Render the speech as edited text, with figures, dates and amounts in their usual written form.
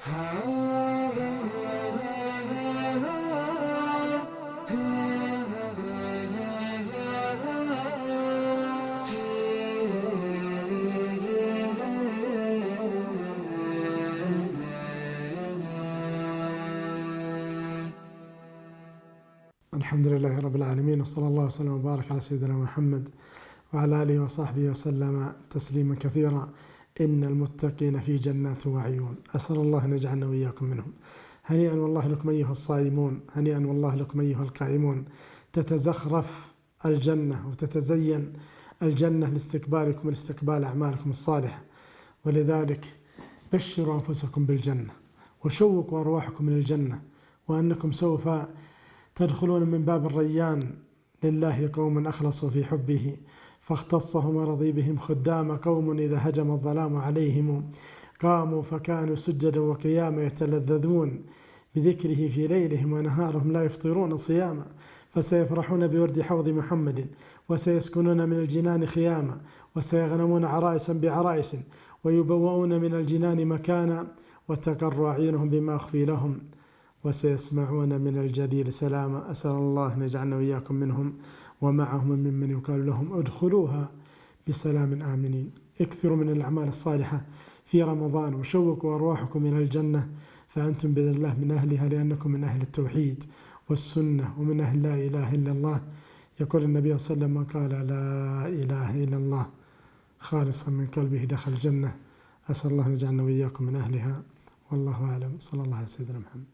الحمد لله رب العالمين، وصلى الله وسلم وبارك على سيدنا محمد وعلى آله وصحبه وسلم تسليما كثيرا. إن المتقين في جنات وعيون، أسأل الله أن يجعلنا وإياكم منهم. هنيئا والله لكم أيها الصائمون، هنيئا والله لكم أيها القائمون. تتزخرف الجنة وتتزين الجنة لاستقبالكم ولاستقبال أعمالكم الصالحة، ولذلك بشروا أنفسكم بالجنة وشوقوا أرواحكم من الجنة، وأنكم سوف تدخلون من باب الريان. لله قوم أخلصوا في حبه فاختصهم ورضي بهم خدام، قوم إذا هجم الظلام عليهم قاموا فكانوا سجدا وقياما، يتلذذون بذكره في ليلهم ونهارهم لا يفطرون صياما، فسيفرحون بورد حوض محمد وسيسكنون من الجنان خياما، وسيغنمون عرائسا بعرائس ويبوؤون من الجنان مكانا، وتقر أعينهم بما أخفي لهم وسيسمعون من الجليل سلاما. أسأل الله أن يجعلنا وإياكم منهم ومعهم ممن يقال لهم ادخلوها بسلام آمنين. اكثروا من الأعمال الصالحة في رمضان وشوقوا أرواحكم من الجنة، فأنتم بإذن الله من أهلها، لأنكم من أهل التوحيد والسنة ومن أهل لا إله إلا الله. يقول النبي صلى الله عليه وسلم: من قال لا إله إلا الله خالصا من قلبه دخل الجنة. أسأل الله أن يجعلنا وإياكم من أهلها، والله أعلم. صلى الله على سيدنا محمد.